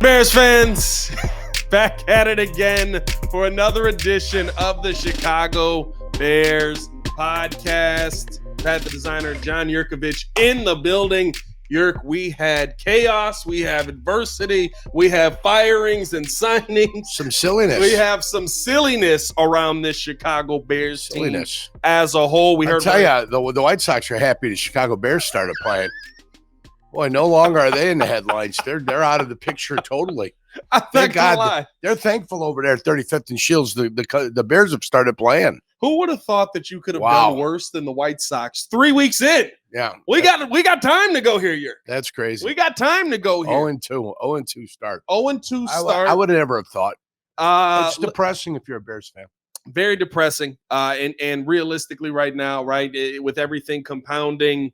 Bears fans, back at it again for another edition of the Chicago Bears podcast. Pat, the designer, John Yurkovich in the building. Yurk, we had chaos, we have adversity, we have firings and signings. Some silliness. We have some silliness around this Chicago Bears team as a whole. I'll tell you, the White Sox are happy the Chicago Bears started playing. Boy, no longer are they in the headlines. They're out of the picture totally. Thank God. They're thankful over there at 35th and Shields. The Bears have started playing. Who would have thought that you could have done worse than the White Sox 3 weeks in? Yeah. We got time to go here, Yurk. That's crazy. We got time to go here. 0-2 start. 0-2 start. I would have never have thought. It's depressing if you're a Bears fan. Very depressing. And realistically right now, right, with everything compounding,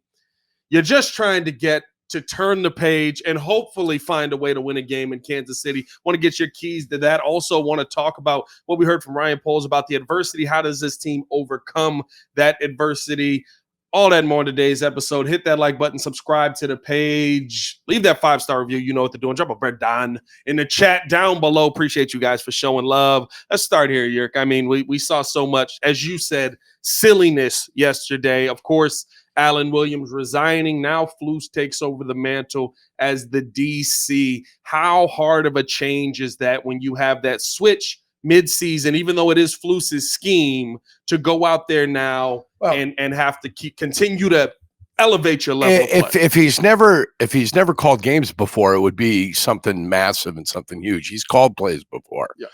you're just trying to get to turn the page and hopefully find a way to win a game in Kansas City. Want to get your keys to that. Also want to talk about what we heard from Ryan Poles about the adversity. How does this team overcome that adversity? All that more in today's episode. Hit that like button, subscribe to the page, leave that 5-star review. You know what to do. And drop a bread down in the chat down below. Appreciate you guys for showing love. Let's start here, Yurk. I mean, we saw so much, as you said, silliness yesterday. Of course, Alan Williams resigning. Now Flus takes over the mantle as the DC. How hard of a change is that when you have that switch midseason, even though it is Flus's scheme, to go out there now and have to continue to elevate your level of play? If he's never called games before, it would be something massive and something huge. He's called plays before. Yeah.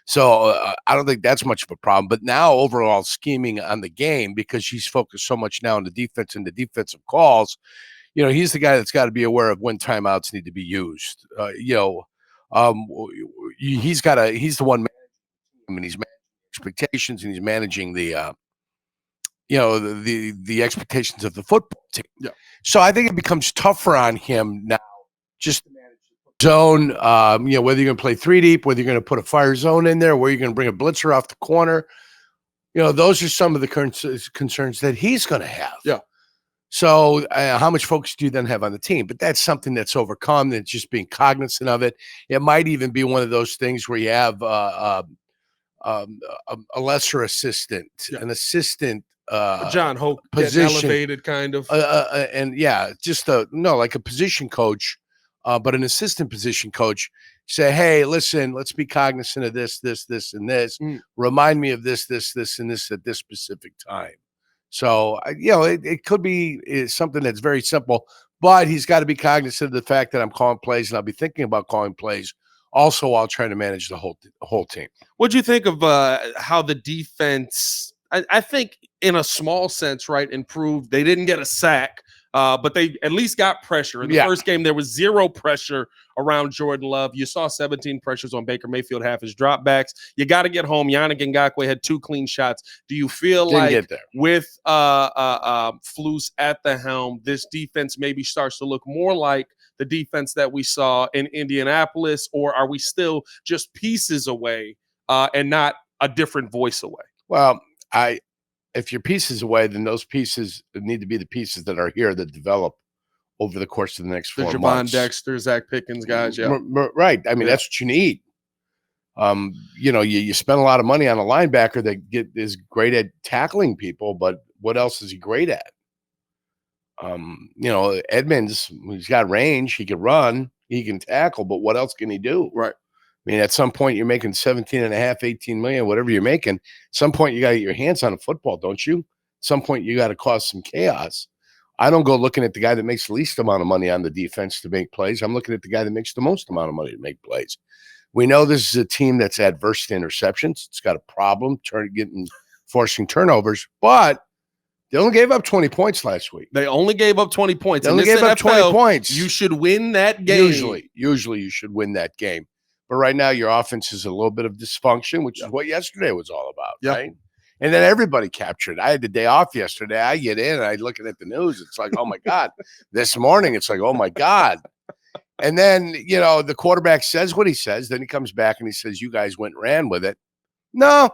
So I don't think that's much of a problem. But now overall scheming on the game, because he's focused so much now on the defense and the defensive calls, he's the guy that's got to be aware of when timeouts need to be used. He's the one managing, and he's managing expectations, and he's managing the expectations of the football team. Yeah. So I think it becomes tougher on him now just to manage zone, whether you're going to play 3 deep, whether you're going to put a fire zone in there, where you're going to bring a blitzer off the corner. Those are some of the concerns that he's going to have. Yeah. So how much focus do you then have on the team? But that's something that's overcome. That's just being cognizant of it. It might even be one of those things where you have a lesser assistant, an assistant, John Hoke position, elevated kind of, like a position coach. But an assistant position coach say, hey, listen, let's be cognizant of this, and this. Remind me of this, and this at this specific time. So, it could be something that's very simple, but he's got to be cognizant of the fact that I'm calling plays, and I'll be thinking about calling plays also while trying to manage the whole team. What do you think of how the defense, I think in a small sense, right, improved? They didn't get a sack. But they at least got pressure. In the first game, there was 0 pressure around Jordan Love. You saw 17 pressures on Baker Mayfield, half his dropbacks. You got to get home. Yannick Ngakoue had 2 clean shots. Do you feel like with Flus at the helm, this defense maybe starts to look more like the defense that we saw in Indianapolis, or are we still just pieces away and not a different voice away? Well, if you're pieces away, then those pieces need to be the pieces that are here that develop over the course of the next 4 months. Javon Dexter, Zach Pickens guys, yeah. Right. I mean, that's what you need. You spend a lot of money on a linebacker that is great at tackling people, but what else is he great at? Edmonds, he's got range, he can run, he can tackle, but what else can he do? Right. I mean, at some point you're making 17.5, 18 million, whatever you're making. At some point you got to get your hands on a football, don't you? At some point you got to cause some chaos. I don't go looking at the guy that makes the least amount of money on the defense to make plays. I'm looking at the guy that makes the most amount of money to make plays. We know this is a team that's adverse to interceptions. It's got a problem forcing turnovers, but they only gave up 20 points last week. They only gave up 20 points. They only gave up 20 points. You should win that game. Usually you should win that game. But right now, your offense is a little bit of dysfunction, which is what yesterday was all about, right? And then everybody captured. I had the day off yesterday. I get in and I looking at the news. It's like, oh my God. This morning, it's like, oh my God. And then, the quarterback says what he says. Then he comes back and he says, you guys went and ran with it. No,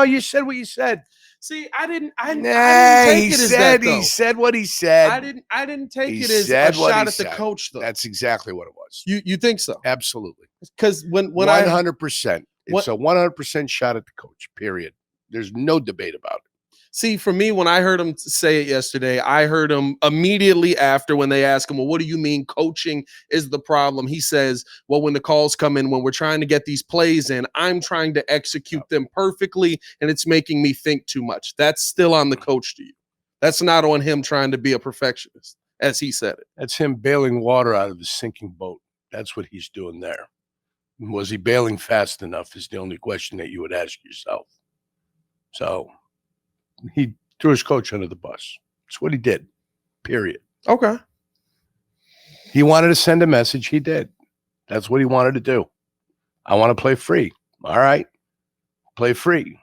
you said what you said. See, I didn't take it as that, though. He said what he said. I didn't take it as a shot at the coach, though. That's exactly what it was. You think so? Absolutely. Because when 100%. It's a 100% shot at the coach, period. There's no debate about it. See, for me, when I heard him say it yesterday, I heard him immediately after when they asked him, well, what do you mean coaching is the problem? He says, well, when the calls come in, when we're trying to get these plays in, I'm trying to execute them perfectly, and it's making me think too much. That's still on the coach to you. That's not on him trying to be a perfectionist, as he said it. That's him bailing water out of his sinking boat. That's what he's doing there. Was he bailing fast enough is the only question that you would ask yourself. So he threw his coach under the bus. That's what he did, period. Okay. He wanted to send a message. He did. That's what he wanted to do. I want to play free. All right. Play free.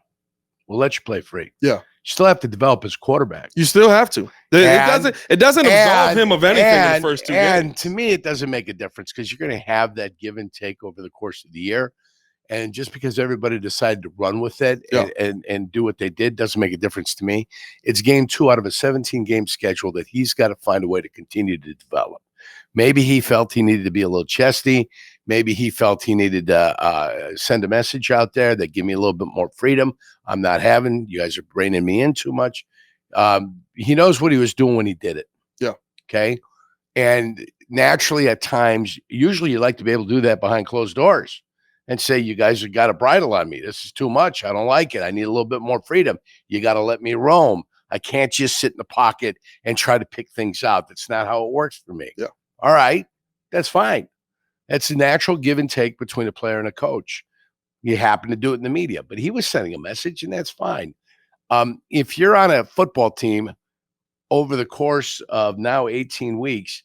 We'll let you play free. Yeah. You still have to develop as quarterback. You still have to. It doesn't absolve him of anything in the first 2 games. And to me, it doesn't make a difference because you're going to have that give and take over the course of the year. And just because everybody decided to run with it and do what they did doesn't make a difference to me. It's game 2 out of a 17-game schedule that he's got to find a way to continue to develop. Maybe he felt he needed to be a little chesty. Maybe he felt he needed to send a message out there that give me a little bit more freedom. I'm not having. You guys are reining me in too much. He knows what he was doing when he did it. Yeah. Okay. And naturally, at times, usually you like to be able to do that behind closed doors and say, you guys have got a bridle on me. This is too much. I don't like it. I need a little bit more freedom. You got to let me roam. I can't just sit in the pocket and try to pick things out. That's not how it works for me. Yeah. All right. That's fine. That's a natural give and take between a player and a coach. You happen to do it in the media, but he was sending a message, and that's fine. If you're on a football team over the course of now 18 weeks,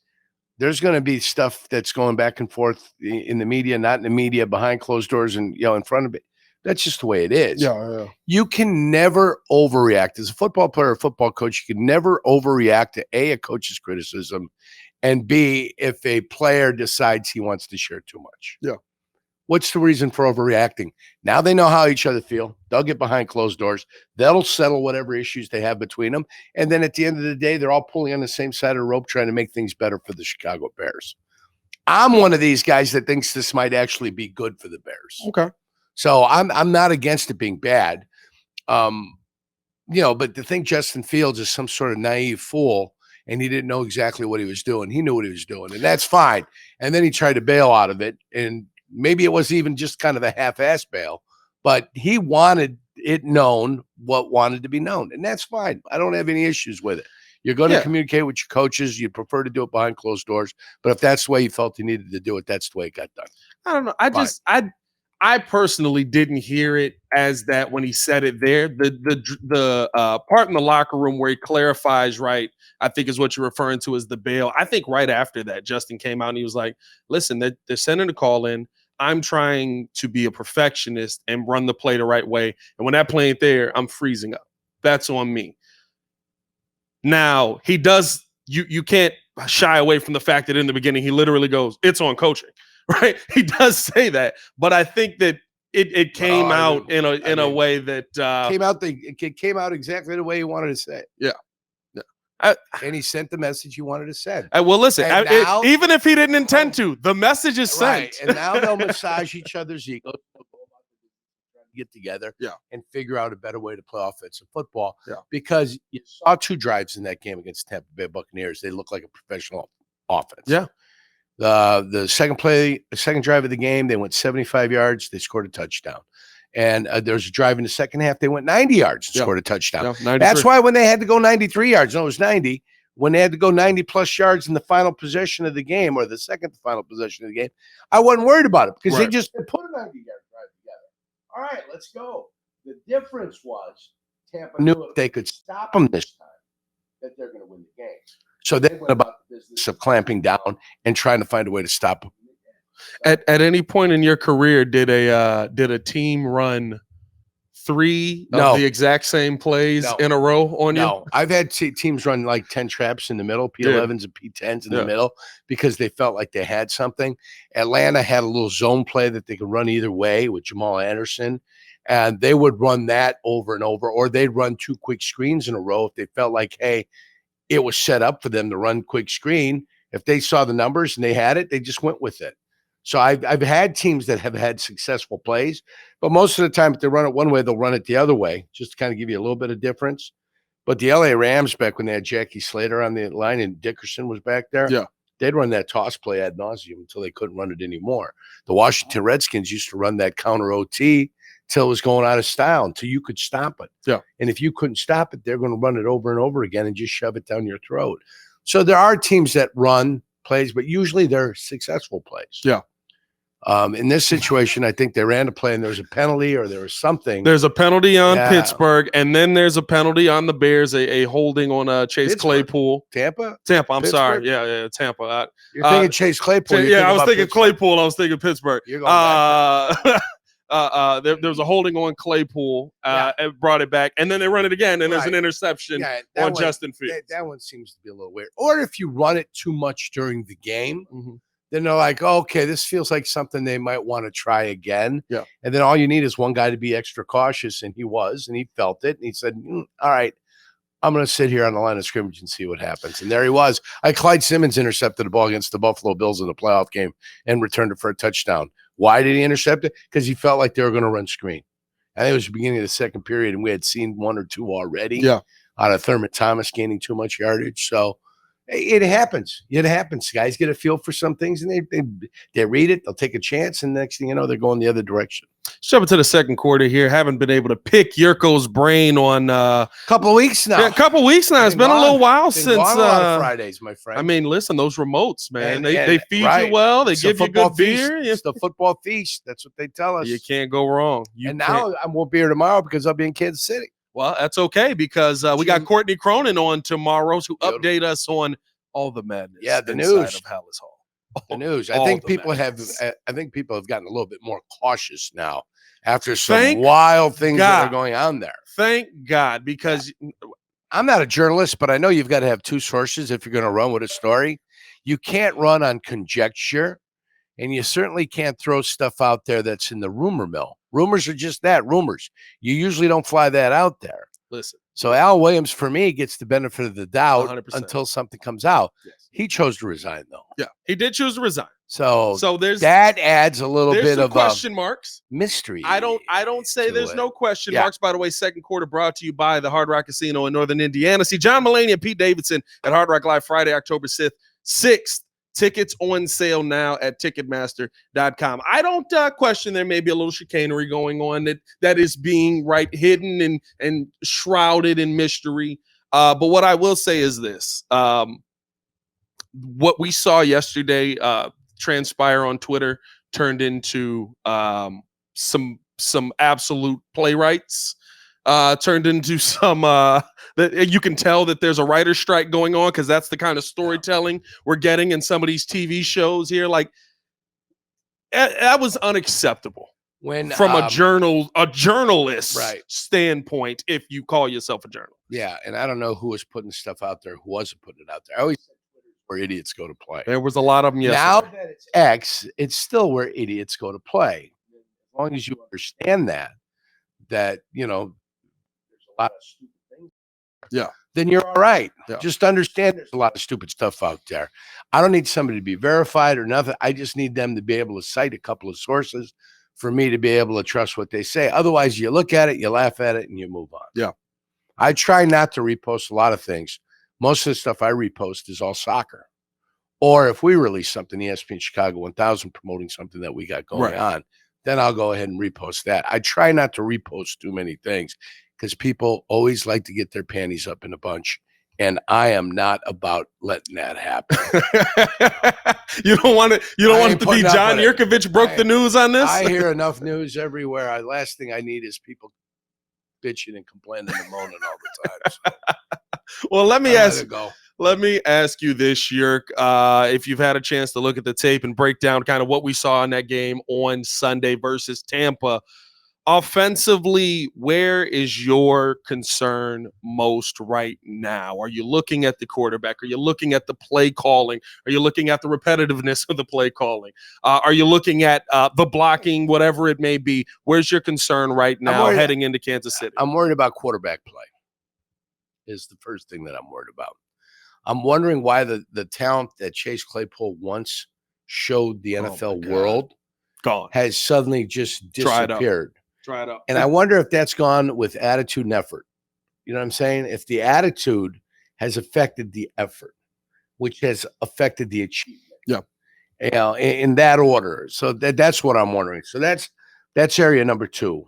there's going to be stuff that's going back and forth in the media, not in the media, behind closed doors and, in front of it. That's just the way it is. Yeah. You can never overreact. As a football player or football coach, you can never overreact to a coach's criticism, and B, if a player decides he wants to share too much. Yeah. What's the reason for overreacting? Now they know how each other feel. They'll get behind closed doors. They'll settle whatever issues they have between them. And then at the end of the day, they're all pulling on the same side of the rope trying to make things better for the Chicago Bears. I'm one of these guys that thinks this might actually be good for the Bears. Okay. So I'm not against it being bad. But to think Justin Fields is some sort of naive fool and he didn't know exactly what he was doing. He knew what he was doing, and that's fine. And then he tried to bail out of it, and maybe it was even just kind of a half-ass bail, but he wanted it known what wanted to be known, and that's fine. I don't have any issues with it. You're going to communicate with your coaches. You'd prefer to do it behind closed doors, but if that's the way you felt you needed to do it, that's the way it got done. I don't know. I personally didn't hear it as that when he said it there. The part in the locker room where he clarifies, right, I think is what you're referring to as the bail. I think right after that, Justin came out and he was like, listen, they're sending a call in. I'm trying to be a perfectionist and run the play the right way. And when that play ain't there, I'm freezing up. That's on me. Now, he does, you can't shy away from the fact that in the beginning, he literally goes, it's on coaching. Right, he does say that, but I think that it came out in a way that it came out exactly the way he wanted to say it. Yeah. And he sent the message he wanted to send. Well, listen, even if he didn't intend to, the message is sent. Right, and now they'll massage each other's egos, get together, and figure out a better way to play offensive football. Yeah. Because you saw 2 drives in that game against Tampa Bay Buccaneers. They look like a professional offense. Yeah. The second drive of the game, they went 75 yards. They scored a touchdown. And there was a drive in the second half. They went 90 yards and scored a touchdown. Yeah, that's why when they had to go 93 yards, no, it was 90. When they had to go 90-plus yards in the final possession of the game, or the second to final possession of the game, I wasn't worried about it because they just put a 90-yard drive together. All right, let's go. The difference was Tampa knew if they could stop them this time, that they're going to win the game. So they went about the business of clamping down and trying to find a way to stop them. At any point in your career, did a team run 3 of the exact same plays in a row on you? No, I've had teams run like 10 traps in the middle, P11s and P10s in the middle, because they felt like they had something. Atlanta had a little zone play that they could run either way with Jamal Anderson. And they would run that over and over, or they'd run 2 quick screens in a row if they felt like, hey, it was set up for them to run quick screen. If they saw the numbers and they had it, they just went with it. So I've had teams that have had successful plays, but most of the time, if they run it one way, they'll run it the other way, just to kind of give you a little bit of difference. But the LA Rams, back when they had Jackie Slater on the line and Dickerson was back there, they'd run that toss play ad nauseum until they couldn't run it anymore. The Washington Redskins used to run that counter OT till it was going out of style, until you could stop it. Yeah. And if you couldn't stop it, they're going to run it over and over again and just shove it down your throat. So there are teams that run plays, but usually they're successful plays. Yeah. In this situation, I think they ran a play and there was a penalty or there was something. There's a penalty on Pittsburgh, and then there's a penalty on the Bears, a holding on Chase Pittsburgh. Claypool. Tampa? I'm Pittsburgh? sorry. Yeah, Tampa. You're thinking Chase Claypool. I was thinking Claypool. I was thinking Pittsburgh. You're going back there was a holding on Claypool, and brought it back, and then they run it again, and there's an interception on Justin Fields. That one seems to be a little weird. Or if you run it too much during the game, then they're like, oh, okay, this feels like something they might want to try again. Yeah. And then all you need is one guy to be extra cautious, and he was, and he felt it, and he said, all right, I'm going to sit here on the line of scrimmage and see what happens. And there he was. Clyde Simmons intercepted the ball against the Buffalo Bills in the playoff game and returned it for a touchdown. Why did he intercept it? Because he felt like they were going to run screen. I think it was the beginning of the second period, and we had seen 1 or 2 already out of Thurman Thomas gaining too much yardage. So it happens. It happens. Guys get a feel for some things, and they read it. They'll take a chance, and next thing you know, they're going the other direction. Jump into the second quarter here. Haven't been able to pick Jurko's brain on a couple of weeks now. Yeah, a couple of weeks now. It's been a little while since a lot of Fridays, my friend. I mean, listen, those remotes, man. They feed you well. They give you good beer. It's the football feast. That's what they tell us. You can't go wrong. Now I won't be here tomorrow because I'll be in Kansas City. Well, that's okay, because we got Courtney Cronin on tomorrow to update us on all the madness. Yeah, the news of Halas Hall. The news. I think people have gotten a little bit more cautious now after some wild things that are going on there. Thank God, because I'm not a journalist, but I know you've got to have 2 sources if you're going to run with a story. You can't run on conjecture, and you certainly can't throw stuff out there that's in the rumor mill. Rumors are just that, rumors. You usually don't fly that out there. Listen. So Al Williams, for me, gets the benefit of the doubt 100%. Until something comes out. Yes. He chose to resign, though. Yeah, he did choose to resign. So there's that adds a little bit of question marks, mystery. I don't say there's no question marks. By the way, second quarter brought to you by the Hard Rock Casino in Northern Indiana. See John Mulaney and Pete Davidson at Hard Rock Live Friday, October 6th. Tickets on sale now at Ticketmaster.com. I don't question there may be a little chicanery going on that is being hidden and shrouded in mystery. But what I will say is this. What we saw yesterday transpire on Twitter turned into some absolute playwrights. Turned into some that you can tell that there's a writer's strike going on, because that's the kind of storytelling we're getting in some of these TV shows here. Like, that was unacceptable from a journalist standpoint, if you call yourself a journalist. Yeah, and I don't know who was putting stuff out there, who wasn't putting it out there. I always said Twitter's where idiots go to play. There was a lot of them yesterday. Now that it's X, it's still where idiots go to play. As long as you understand that there's a lot of stupid things. Yeah. Then you're all right. Yeah. Just understand there's a lot of stupid stuff out there. I don't need somebody to be verified or nothing. I just need them to be able to cite a couple of sources for me to be able to trust what they say. Otherwise, you look at it, you laugh at it, and you move on. Yeah. I try not to repost a lot of things. Most of the stuff I repost is all soccer. Or if we release something, ESPN Chicago 1000 promoting something that we got going on, then I'll go ahead and repost that. I try not to repost too many things because people always like to get their panties up in a bunch. And I am not about letting that happen. You don't want it to be John Yurkovich broke the news on this? I hear enough news everywhere. Last thing I need is people bitching and complaining and moaning all the time. So well, let me ask you this, Yerk. If you've had a chance to look at the tape and break down kind of what we saw in that game on Sunday versus Tampa, Offensively, where is your concern most right now? Are you looking at the quarterback? Are you looking at the play calling? Are you looking at the repetitiveness of the play calling? Are you looking at the blocking, whatever it may be? Where's your concern right now heading into Kansas City? I'm worried about quarterback play is the first thing that I'm worried about. I'm wondering why the talent that Chase Claypool once showed the NFL world gone, has suddenly just disappeared. Try it up. And I wonder if that's gone with attitude and effort. You know what I'm saying? If the attitude has affected the effort, which has affected the achievement. Yeah. You know, in that order. So that's what I'm wondering. So that's area number 2.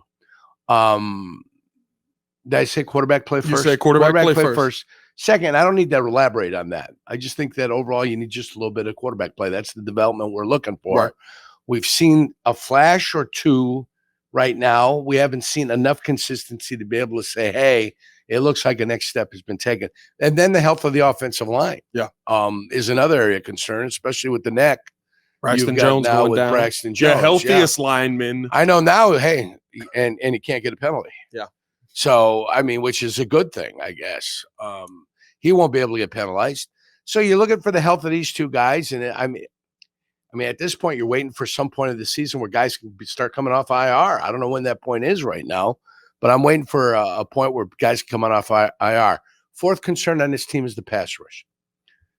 Did I say quarterback play first? You say quarterback play first. Second, I don't need to elaborate on that. I just think that overall you need just a little bit of quarterback play. That's the development we're looking for. Right. We've seen a flash or two right now. We haven't seen enough consistency to be able to say, hey, it looks like a next step has been taken. And then the health of the offensive line is another area of concern, especially with the neck. Braxton Jones now going with down. Braxton Jones. Healthiest lineman. I know now, hey, and he can't get a penalty. Yeah. So, I mean, which is a good thing, I guess. He won't be able to get penalized. So you're looking for the health of these two guys. And I mean, at this point, you're waiting for some point of the season where guys can start coming off IR. I don't know when that point is right now, but I'm waiting for a point where guys can come off IR. Fourth concern on this team is the pass rush.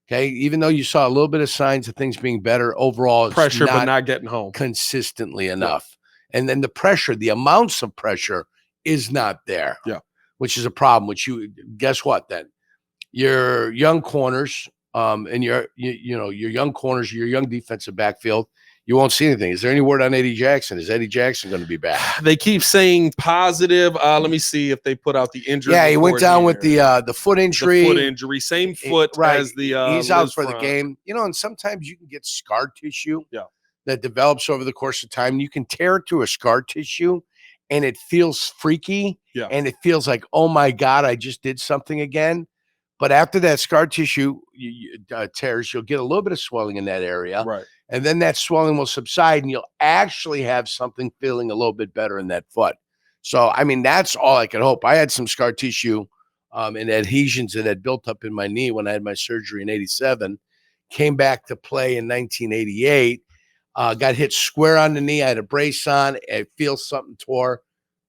Okay, even though you saw a little bit of signs of things being better, overall, it's pressure, but not getting home consistently enough. And then the pressure, the amounts of pressure is not there. Yeah, which is a problem. Which you guess what? Then your young corners, and your young corners, your young defensive backfield, you won't see anything. Is there any word on Eddie Jackson? Is Eddie Jackson going to be back? They keep saying positive. Let me see if they put out the injury. Yeah, he went down with the foot injury. The foot injury, same foot as the. He's out for the game. You know, and sometimes you can get scar tissue. Yeah. That develops over the course of time. You can tear through a scar tissue, and it feels freaky. Yeah. And it feels like, oh my God, I just did something again. But after that scar tissue tears, you'll get a little bit of swelling in that area. Right. And then that swelling will subside and you'll actually have something feeling a little bit better in that foot. So, I mean, that's all I could hope. I had some scar tissue and adhesions that had built up in my knee when I had my surgery in 87, came back to play in 1988, got hit square on the knee. I had a brace on. I feel something tore.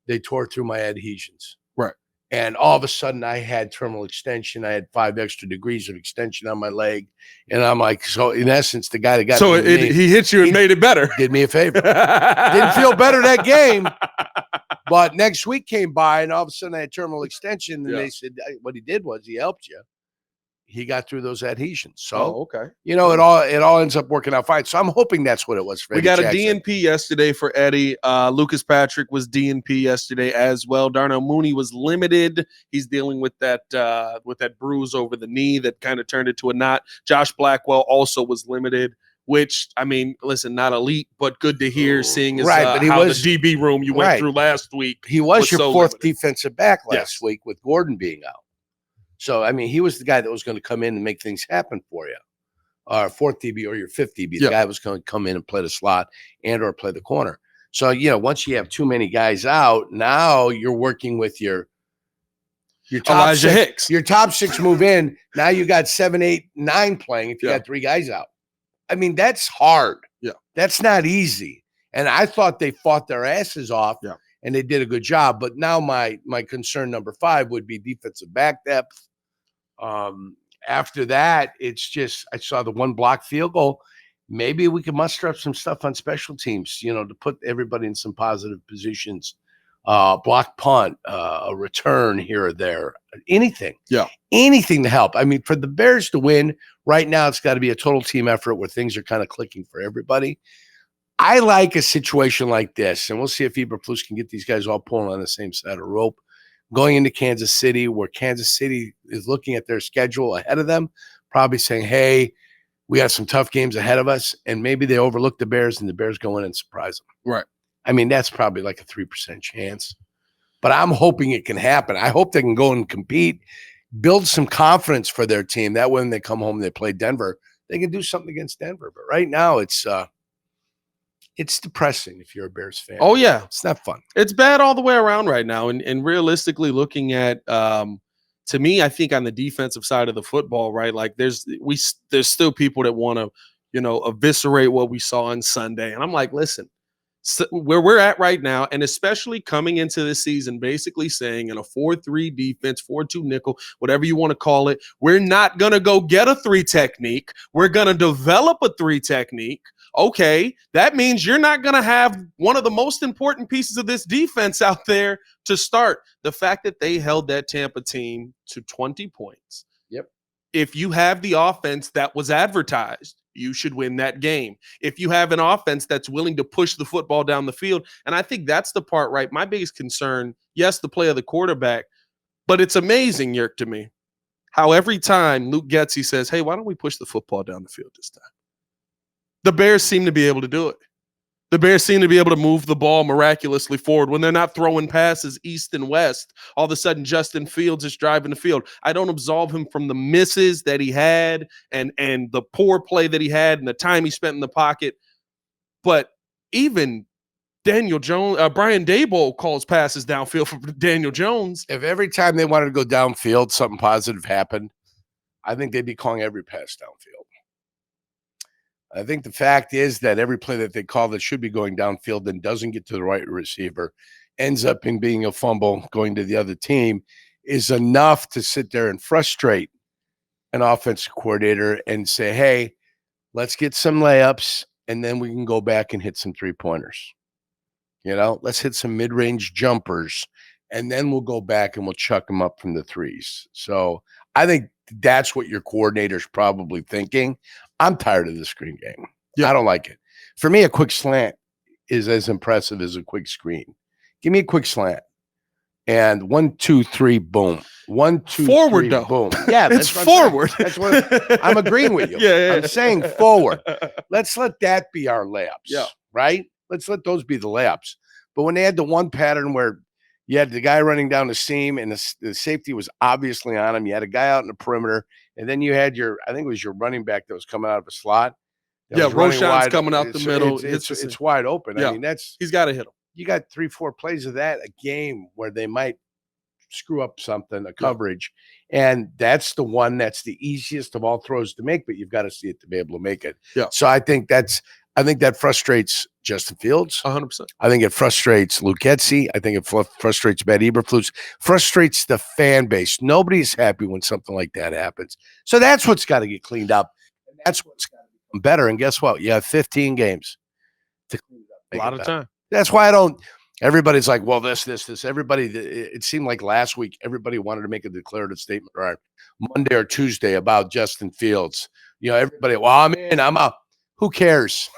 They tore through my adhesions. Right. And all of a sudden I had terminal extension. I had 5 extra degrees of extension on my leg. And I'm like, so in essence, the guy that got he hit you and made it better. Did me a favor. Didn't feel better that game. But next week came by and all of a sudden I had terminal extension. And they said what he did was he helped you. He got through those adhesions. So, okay. You know, it all ends up working out fine. So I'm hoping that's what it was for Eddie got Jackson. A DNP yesterday for Eddie. Lucas Patrick was DNP yesterday as well. Darnell Mooney was limited. He's dealing with that bruise over the knee that kind of turned into a knot. Josh Blackwell also was limited, which, I mean, listen, not elite, but good to hear, seeing as but how the DB room you went through last week. He was your fourth defensive back last week with Gordon being out. So, I mean, he was the guy that was going to come in and make things happen for you. Fourth DB or your fifth DB, the guy was going to come in and play the slot and or play the corner. So, you know, once you have too many guys out, now you're working with your top Elijah Hicks. Your top 6 move in. Now you got 7, 8, 9 playing if you got 3 guys out. I mean, that's hard. Yeah. That's not easy. And I thought they fought their asses off and they did a good job. But now my concern number 5 would be defensive back depth. After that, it's just, I saw the 1 block field goal. Maybe we can muster up some stuff on special teams, you know, to put everybody in some positive positions. Block punt, a return here or there, anything. Yeah. Anything to help. I mean, for the Bears to win right now, it's got to be a total team effort where things are kind of clicking for everybody. I like a situation like this, and we'll see if Eberflus can get these guys all pulling on the same side of the rope. Going into Kansas City, where Kansas City is looking at their schedule ahead of them, probably saying, hey, we got some tough games ahead of us, and maybe they overlook the Bears and the Bears go in and surprise them. Right. I mean, that's probably like a 3% chance. But I'm hoping it can happen. I hope they can go and compete, build some confidence for their team. That way when they come home and they play Denver, they can do something against Denver. But right now it's It's depressing if you're a Bears fan. Oh, yeah. It's not fun. It's bad all the way around right now. And realistically looking at, to me, I think on the defensive side of the football, right, like there's still people that want to, eviscerate what we saw on Sunday. And I'm like, listen, so where we're at right now, and especially coming into this season, basically saying in a 4-3 defense, 4-2 nickel, whatever you want to call it, we're not going to go get a 3 technique. We're going to develop a 3 technique. Okay, that means you're not going to have one of the most important pieces of this defense out there to start. The fact that they held that Tampa team to 20 points. Yep. If you have the offense that was advertised, you should win that game. If you have an offense that's willing to push the football down the field, and I think that's the part, right? My biggest concern, yes, the play of the quarterback, but it's amazing, Yerk, to me, how every time Luke Getsy says, hey, why don't we push the football down the field this time? The Bears seem to be able to do it. The Bears seem to be able to move the ball miraculously forward when they're not throwing passes east and west. All of a sudden, Justin Fields is driving the field. I don't absolve him from the misses that he had and the poor play that he had and the time he spent in the pocket. But even Daniel Jones, Brian Daboll calls passes downfield for Daniel Jones. If every time they wanted to go downfield, something positive happened, I think they'd be calling every pass downfield. I think the fact is that every play that they call that should be going downfield and doesn't get to the right receiver ends up in being a fumble going to the other team is enough to sit there and frustrate an offensive coordinator and say, hey, let's get some layups and then we can go back and hit some 3-pointers. Let's hit some mid-range jumpers and then we'll go back and we'll chuck them up from the threes. So I think that's what your coordinator's probably thinking. I'm tired of the screen game. Yeah. I don't like it. For me, a quick slant is as impressive as a quick screen. Give me a quick slant. And 1, 2, 3, boom. 1, 2, forward, 3, though. Boom. Yeah, it's forward. That's what I'm agreeing with you. Yeah. I'm saying forward. Let's let that be our layups. Yeah. Right? Let's let those be the layups. But when they had the one pattern where you had the guy running down the seam and the safety was obviously on him, you had a guy out in the perimeter, and then you had I think it was your running back that was coming out of a slot. Yeah, Roshan's coming out the middle. It's wide open. Yeah. I mean, he's got to hit him. You got 3-4 plays of that a game where they might screw up something, a coverage. Yeah. And that's the one that's the easiest of all throws to make, but you've got to see it to be able to make it. Yeah. So I think that frustrates Justin Fields. 100%. I think it frustrates Luke Getsy. I think it frustrates Matt Eberflus. Frustrates the fan base. Nobody's happy when something like that happens. So that's what's got to get cleaned up. And that's what's got to become better. And guess what? You have 15 games to clean it up. A lot of time. That's why everybody's like, well, this. Everybody, it seemed like last week, everybody wanted to make a declarative statement or Monday or Tuesday about Justin Fields. Everybody, well, I'm in, I'm out. Who cares?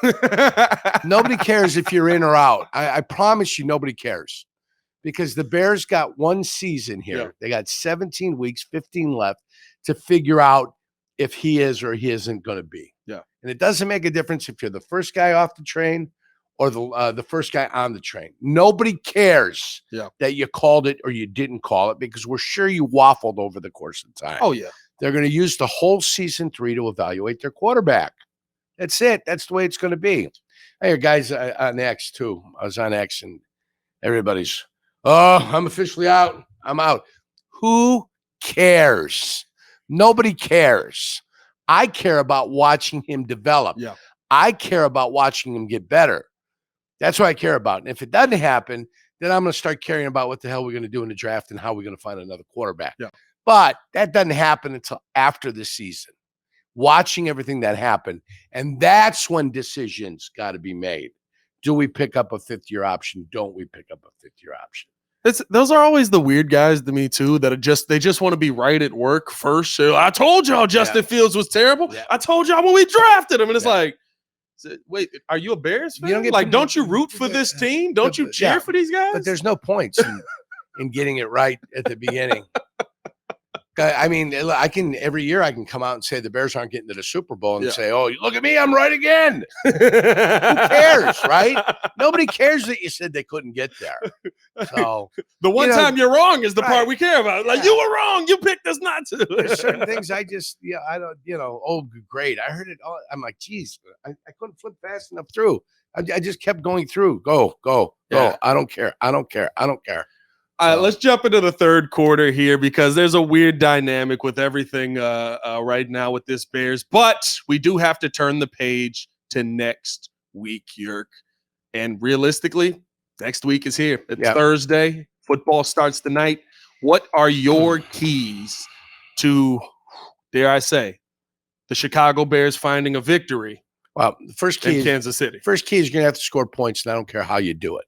Nobody cares if you're in or out. I promise you nobody cares because the Bears got one season here. Yeah. They got 17 weeks, 15 left to figure out if he is or he isn't going to be. Yeah. And it doesn't make a difference if you're the first guy off the train or the first guy on the train. Nobody cares that you called it or you didn't call it because we're sure you waffled over the course of time. Oh, yeah. They're going to use the whole season 3 to evaluate their quarterback. That's it. That's the way it's going to be. I hear guys on X too. I was on X and everybody's, I'm officially out. I'm out. Who cares? Nobody cares. I care about watching him develop. Yeah. I care about watching him get better. That's what I care about. And if it doesn't happen, then I'm going to start caring about what the hell we're going to do in the draft and how we're going to find another quarterback. Yeah. But that doesn't happen until after the season. Watching everything that happened. And that's when decisions got to be made. Do we pick up a 5th-year option? Don't we pick up a 5th-year option? Those are always the weird guys to me too, that they just want to be right at work first. So I told y'all Justin Fields was terrible. Yeah. I told y'all when we drafted him. And it's like, wait, are you a Bears fan? Don't you root for this team? Don't you cheer for these guys? But there's no points in getting it right at the beginning. I mean, every year I can come out and say the Bears aren't getting to the Super Bowl and say, oh, look at me, I'm right again. Who cares, right? Nobody cares that you said they couldn't get there. So the one time you're wrong is the part we care about. Like, you were wrong. You picked us not to. There's certain things I don't, oh, great. I heard it all. I'm like, geez, I couldn't flip fast enough through. I just kept going through. Go. I don't care. Let's jump into the third quarter here because there's a weird dynamic with everything right now with this Bears. But we do have to turn the page to next week, Jurk. And realistically, next week is here. It's Thursday. Football starts tonight. What are your keys to, dare I say, the Chicago Bears finding a victory? Well, the first key in Kansas City. First key is you're going to have to score points, and I don't care how you do it.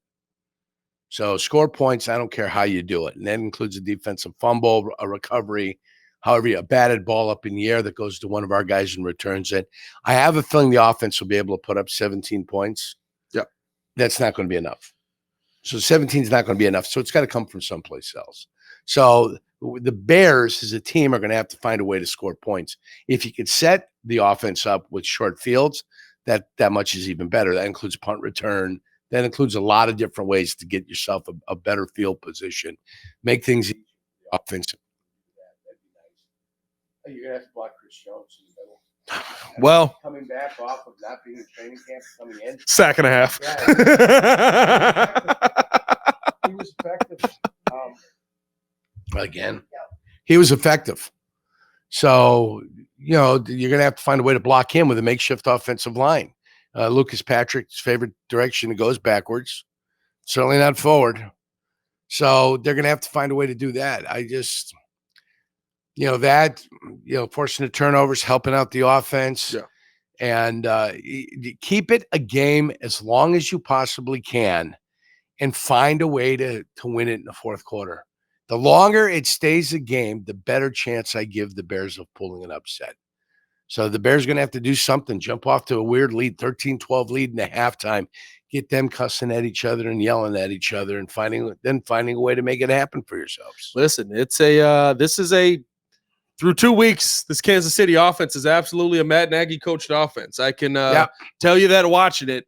So score points, I don't care how you do it. And that includes a defensive fumble, a recovery, however, a batted ball up in the air that goes to one of our guys and returns it. I have a feeling the offense will be able to put up 17 points. Yeah. That's not going to be enough. So 17 is not going to be enough. So it's got to come from someplace else. So the Bears as a team are going to have to find a way to score points. If you could set the offense up with short fields, that much is even better. That includes punt return. That includes a lot of different ways to get yourself a better field position, make things easier offensive. That'd be nice. You're gonna have to block Chris Jones in the middle. Well, coming back off of not being in training camp, coming in sack and a half. Yeah, he was effective. Again, he was effective. So you're gonna have to find a way to block him with a makeshift offensive line. Lucas Patrick's favorite direction, it goes backwards, certainly not forward. So they're going to have to find a way to do that. I just, forcing the turnovers, helping out the offense, and keep it a game as long as you possibly can and find a way to win it in the fourth quarter. The longer it stays a game, the better chance I give the Bears of pulling an upset. So the Bears are going to have to do something, jump off to a weird lead, 13-12 lead in the halftime, get them cussing at each other and yelling at each other and finding a way to make it happen for yourselves. Listen, through 2 weeks, this Kansas City offense is absolutely a Matt Nagy coached offense. I can tell you that watching it.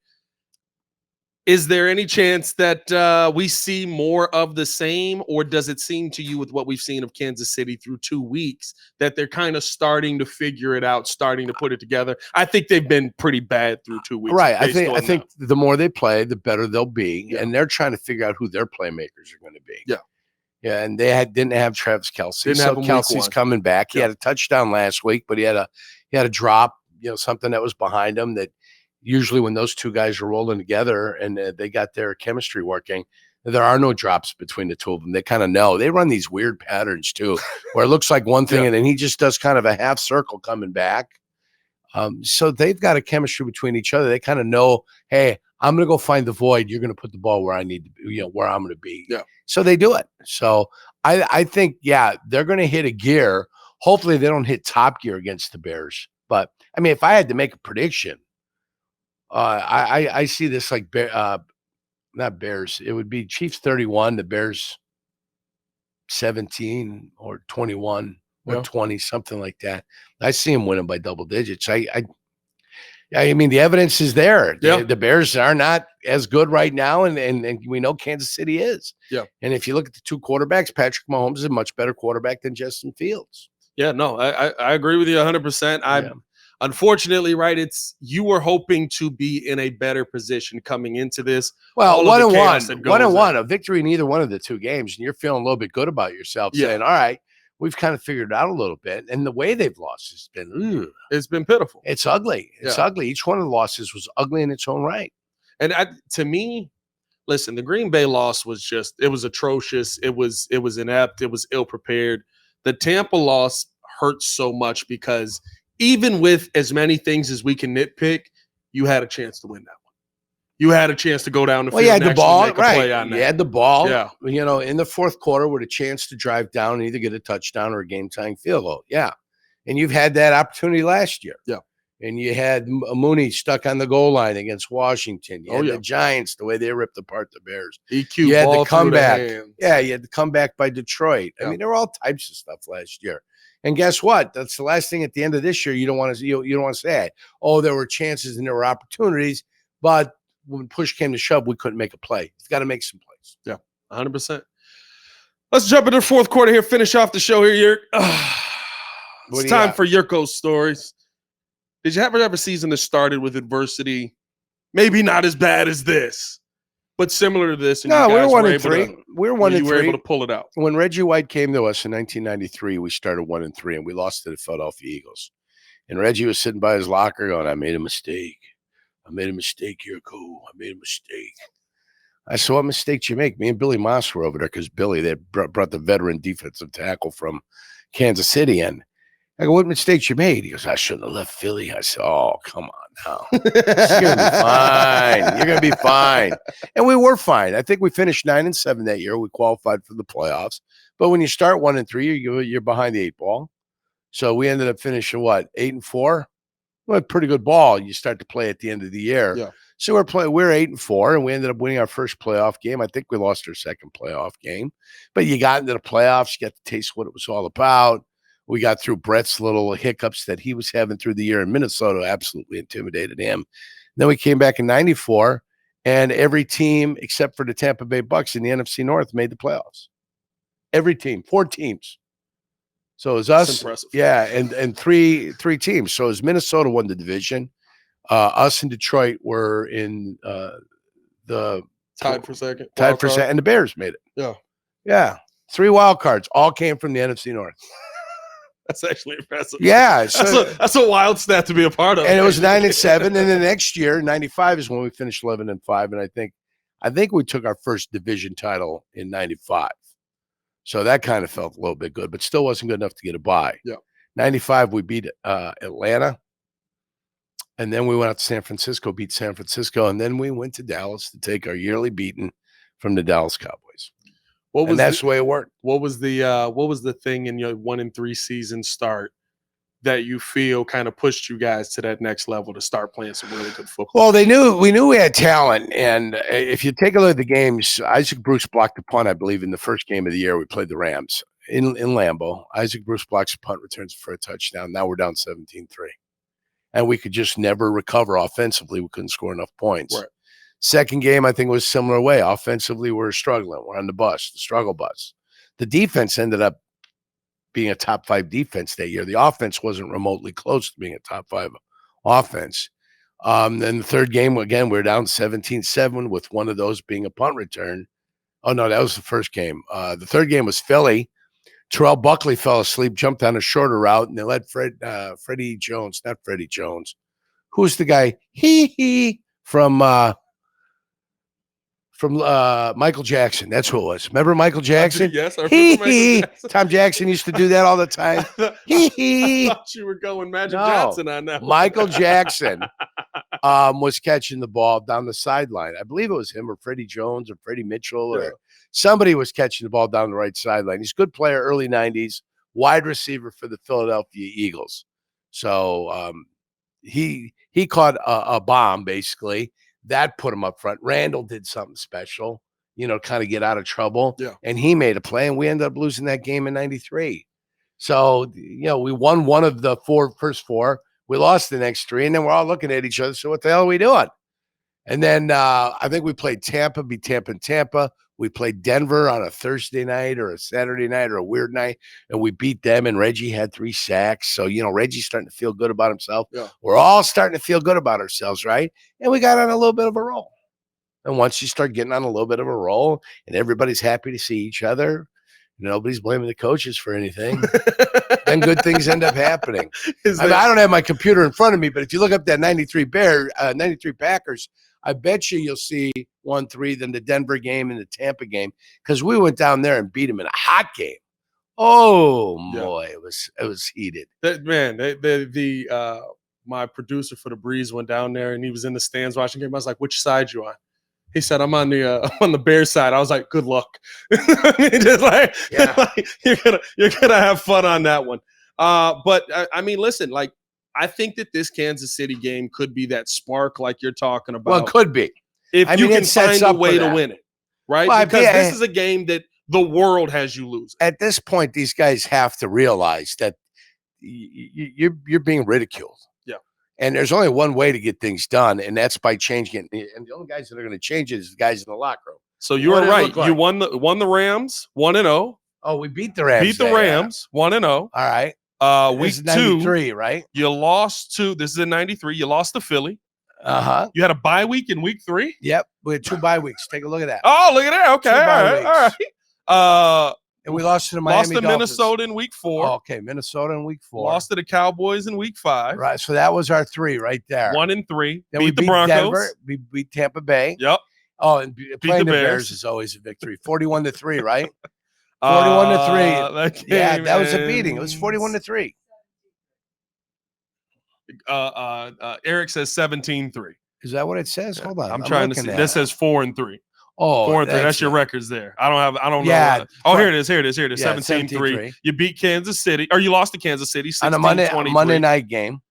Is there any chance that we see more of the same, or does it seem to you with what we've seen of Kansas City through 2 weeks that they're kind of starting to figure it out, starting to put it together? I think they've been pretty bad through 2 weeks. Right. I think the more they play, the better they'll be, and they're trying to figure out who their playmakers are going to be. Yeah. Yeah, and they didn't have Travis Kelce. So Kelce's coming back. He had a touchdown last week, but he had a drop, something that was behind him that. Usually when those two guys are rolling together and they got their chemistry working, there are no drops between the two of them. They kind of know. They run these weird patterns too, where it looks like one thing and then he just does kind of a half circle coming back. So they've got a chemistry between each other. They kind of know, hey, I'm going to go find the void. You're going to put the ball where I need to be, where I'm going to be. Yeah. So they do it. So I think, they're going to hit a gear. Hopefully they don't hit top gear against the Bears. But I mean, if I had to make a prediction, I see this like not Bears. It would be Chiefs 31, the Bears 17 or 21 or 20, something like that. I see them winning by double digits. I mean, the evidence is there. Yeah. The Bears are not as good right now, and we know Kansas City is. Yeah. And if you look at the two quarterbacks, Patrick Mahomes is a much better quarterback than Justin Fields. Yeah, no, I agree with you 100%. Unfortunately, right, you were hoping to be in a better position coming into this. Well, 1-1, a victory in either one of the two games, and you're feeling a little bit good about yourself, saying, all right, we've kind of figured it out a little bit. And the way they've lost has been it's been pitiful. It's ugly. It's ugly. Each one of the losses was ugly in its own right. And to me, listen, the Green Bay loss was it was atrocious. It was inept. It was ill-prepared. The Tampa loss hurts so much because even with as many things as we can nitpick, you had a chance to win that one. You had a chance to go down the field. You had the ball, right? You had the ball. In the fourth quarter with a chance to drive down and either get a touchdown or a game-tying field goal. Yeah, and you've had that opportunity last year. Yeah, And you had Mooney stuck on the goal line against Washington. You had the Giants, the way they ripped apart the Bears. EQ you had ball the comeback. Through the hands. Yeah, you had the comeback by Detroit. I mean, there were all types of stuff last year. And guess what? That's the last thing at the end of this year. You don't want to you don't want to say, oh, there were chances and there were opportunities, but when push came to shove, we couldn't make a play. You've got to make some plays. Yeah, 100%. Let's jump into the fourth quarter here. Finish off the show here, Jurk. It's time for Jurko's stories. Did you ever have a season that started with adversity? Maybe not as bad as this, but similar to this. And no, we were 1-3. We were 1-3. You were able to pull it out. When Reggie White came to us in 1993, we started 1-3, and we lost to the Philadelphia Eagles. And Reggie was sitting by his locker going, I made a mistake. I made a mistake, Jurko. I made a mistake. I said, what mistake did you make? Me and Billy Moss were over there because Billy, they brought the veteran defensive tackle from Kansas City in. I go, what mistakes you made? He goes, I shouldn't have left Philly. I said, oh, come on now. You're going to be fine. You're going to be fine. And we were fine. I think we finished 9-7 that year. We qualified for the playoffs. But when you start 1-3, you're behind the 8 ball. So we ended up finishing, 8-4? Well, pretty good ball. You start to play at the end of the year. Yeah. So we're 8-4, and we ended up winning our first playoff game. I think we lost our second playoff game. But you got into the playoffs. You got to taste what it was all about. We got through Brett's little hiccups that he was having through the year in Minnesota, absolutely intimidated him. Then we came back in 94, and every team except for the Tampa Bay Bucks in the NFC North made the playoffs. Every team, 4 teams. So it was us. That's impressive. Yeah, and three teams. So it was Minnesota won the division. Us and Detroit were in the tied for second. And the Bears made it. Yeah. Yeah. 3 wild cards all came from the NFC North. That's actually impressive. Yeah. So, that's a wild stat to be a part of. And it was 9-7. And the next year, 95 is when we finished 11-5. And I think we took our first division title in 95. So that kind of felt a little bit good, but still wasn't good enough to get a bye. Yeah. 95, we beat Atlanta. And then we went out to San Francisco, beat San Francisco. And then we went to Dallas to take our yearly beating from the Dallas Cowboys. That's the way it worked. What was the thing in your 1-3 season start that you feel kind of pushed you guys to that next level to start playing some really good football? Well, we knew we had talent. And if you take a look at the games, Isaac Bruce blocked the punt, I believe, in the first game of the year. We played the Rams in Lambeau. Isaac Bruce blocks a punt, returns for a touchdown. Now we're down 17-3. And we could just never recover offensively. We couldn't score enough points. Right. Second game, I think, was a similar way. Offensively, we were struggling. We're on the struggle bus. The defense ended up being a top 5 defense that year. The offense wasn't remotely close to being a top 5 offense. Then the third game, again, we were down 17-7 with one of those being a punt return. Oh, no, that was the first game. The third game was Philly. Terrell Buckley fell asleep, jumped on a shorter route, and they let Freddie Jones, not Freddie Jones. Who's the guy? From Michael Jackson. That's who it was. Remember Michael Jackson? Yes, I remember Michael Jackson. Tom Jackson used to do that all the time. I thought you were going Magic Johnson on that. Michael Jackson was catching the ball down the sideline. I believe it was him or Freddie Jones or Freddie Mitchell or somebody was catching the ball down the right sideline. He's a good player, early 90s, wide receiver for the Philadelphia Eagles. So he caught a bomb, basically. That put him up front. Randall did something special, kind of get out of trouble. Yeah. And he made a play, and we ended up losing that game in 93. So, we won one of the first four. We lost the next 3, and then we're all looking at each other. So what the hell are we doing? And then I think we played Tampa, beat Tampa in Tampa. We played Denver on a Thursday night or a Saturday night or a weird night, and we beat them, and Reggie had 3 sacks. So, Reggie's starting to feel good about himself. Yeah. We're all starting to feel good about ourselves, right? And we got on a little bit of a roll. And once you start getting on a little bit of a roll and everybody's happy to see each other, nobody's blaming the coaches for anything, then good things end up happening. I don't have my computer in front of me, but if you look up that 93 Packers, I bet you'll see 1-3, then the Denver game and the Tampa game, because we went down there and beat them in a hot game. Oh boy, it was heated. My producer for the Breeze went down there and he was in the stands watching the game. I was like, "Which side you on?" He said, "I'm on the Bears side." I was like, "Good luck." You're gonna have fun on that one. But I mean, listen, I think that this Kansas City game could be that spark like you're talking about. Well, it could be. If you can find a way to win it, right? Well, because this is a game that the world has you losing. At this point, these guys have to realize that you're being ridiculed. Yeah. And there's only one way to get things done, and that's by changing it. And the only guys that are going to change it is the guys in the locker room. So you were right. You won the Rams 1-0. Oh, we beat the Rams. Beat the Rams 1-0. All right. Week 93, right? You lost to, this is in 93. You lost to Philly. Uh-huh. You had a bye week in week 3? Yep. We had 2 bye weeks. Take a look at that. Oh, look at that. Okay. All right. And we lost to the Miami Dolphins. Minnesota in week 4. Oh, okay. Minnesota in week 4. Lost to the Cowboys in week 5. Right. So that was our 3 right there. 1-3. Then beat the Broncos. Denver. We beat Tampa Bay. Yep. Oh, and playing the Bears is always a victory. 41-3, right? 41-3. Yeah, that was a beating. It was 41-3. Eric says 17-3. Is that what it says? Hold on. I'm trying to see. This says 4-3. Oh, 4-3. That's your records there. I don't yeah, know. Oh, here it is. 17-3. You beat Kansas City, or you lost to Kansas City 16-23. On a Monday night game.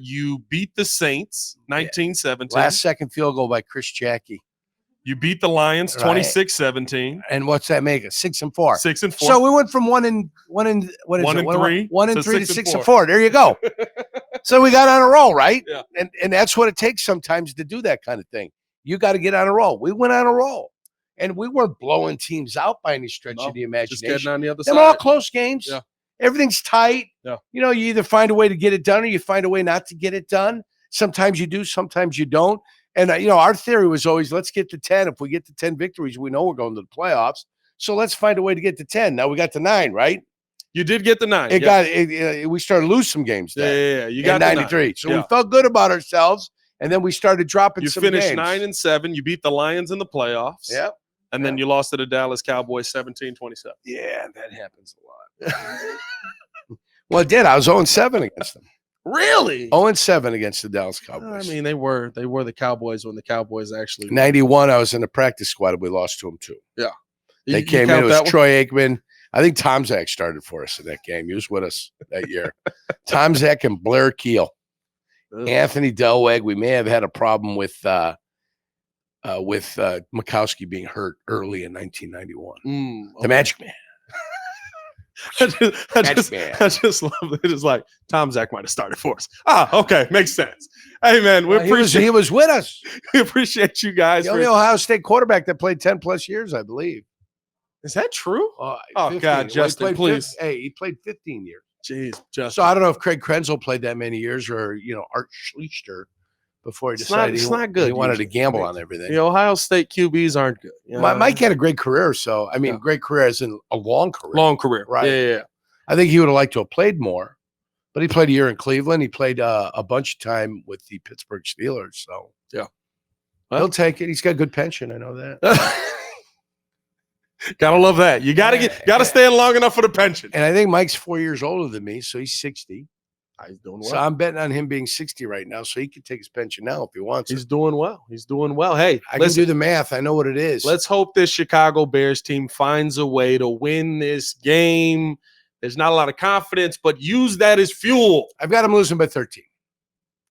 You beat the Saints 19-17. Last second field goal by Chris Jackie. You beat the Lions 26-17. And what's that make us? 6-4. 6-4. So we went from 1-3 to 6-4. There you go. So we got on a roll, right? Yeah. And that's what it takes sometimes to do that kind of thing. You got to get on a roll. We went on a roll. And we weren't blowing teams out by any stretch of the imagination. Just getting on the other side. They're all close games. Yeah. Everything's tight. Yeah. You either find a way to get it done or you find a way not to get it done. Sometimes you do, sometimes you don't. And, our theory was always, let's get to 10. If we get to 10 victories, we know we're going to the playoffs. So let's find a way to get to 10. Now we got to 9, right? You did get the 9. We started to lose some games then. Yeah. You got 93. So we felt good about ourselves. And then we started dropping some games. You finished 9-7. You beat the Lions in the playoffs. Yeah. And then you lost to the Dallas Cowboys 17-27. Yeah, that happens a lot. Well, it did. I was 0-7 against them. Really? 0-7 against the Dallas Cowboys. I mean, they were the Cowboys when the Cowboys actually 91, I was in the practice squad and we lost to them too. Yeah. They came in. It was Troy Aikman. I think Tom Zach started for us in that game. He was with us that year. Tom Zach and Blair Keel. Anthony Delweg. We may have had a problem with Mikowski being hurt early in 1991. Okay. The Magic Man. I just love it. It's like Tom Zach might have started for us. Okay, makes sense. Hey man, he was with us. We appreciate you guys. The only Ohio State quarterback that played 10 plus years, I believe. Is that true? Oh God, Justin, please. He played 15 years. Jeez, Justin. So I don't know if Craig Krenzel played that many years or Art Schlichter before he decided it's not good. He wanted to gamble on everything. The Ohio State QBs aren't good. Mike had a great career. So, great career as in a long career. Long career. Right. Yeah. I think he would have liked to have played more, but he played a year in Cleveland. He played a bunch of time with the Pittsburgh Steelers. So, yeah. He'll take it. He's got a good pension. I know that. Gotta love that. You gotta stay in long enough for the pension. And I think Mike's 4 years older than me, so he's 60. He's doing well. So I'm betting on him being 60 right now, so he can take his pension now if he wants. He's doing well. Hey, I can do the math. I know what it is. Let's hope this Chicago Bears team finds a way to win this game. There's not a lot of confidence, but use that as fuel. I've got him losing by 13.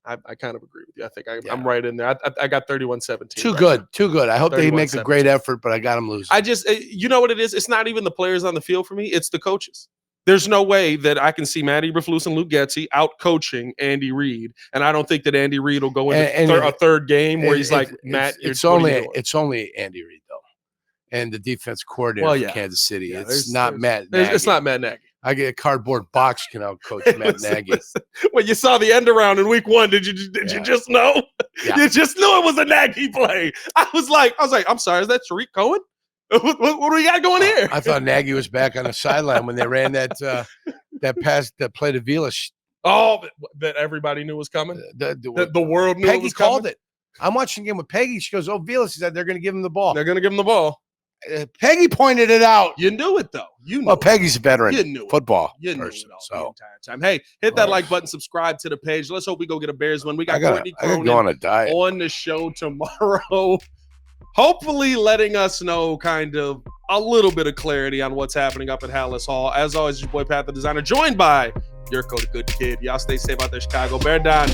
I kind of agree with you. I think I'm right in there. I got 31-17. Too good. I hope they make a great effort, but I got him losing. You know what it is? It's not even the players on the field for me. It's the coaches. There's no way that I can see Matt Eberflus and Luke Getsy out coaching Andy Reid, and I don't think that Andy Reid will go into a third game where he's like, Matt, it's only Andy Reid though, and the defense coordinator for Kansas City. Yeah, it's not Matt Nagy. It's not Matt Nagy. I get a cardboard box can out coach Matt Nagy. When you saw the end around in week 1, did you just know? Yeah. You just knew it was a Nagy play. I was like, I'm sorry, is that Tariq Cohen? What do we got going here? I thought Nagy was back on the sideline when they ran that pass, that play to Vilas. Oh, that everybody knew was coming. The world knew Peggy it was coming. called it. I'm watching the game with Peggy. She goes, Vilas said they're going to give him the ball. They're going to give him the ball. Peggy pointed it out. You knew it though. Well, Peggy's a veteran. You knew football it. You person. Knew it all the entire time. Hey, hit that like button, subscribe to the page. Let's hope we go get a Bears win. We got Courtney Cronin go on a diet on the show tomorrow. Hopefully letting us know kind of a little bit of clarity on what's happening up at Halas Hall. As always, your boy Pat the Designer, joined by Jurko, the good kid. Y'all stay safe out there, Chicago. Bear down.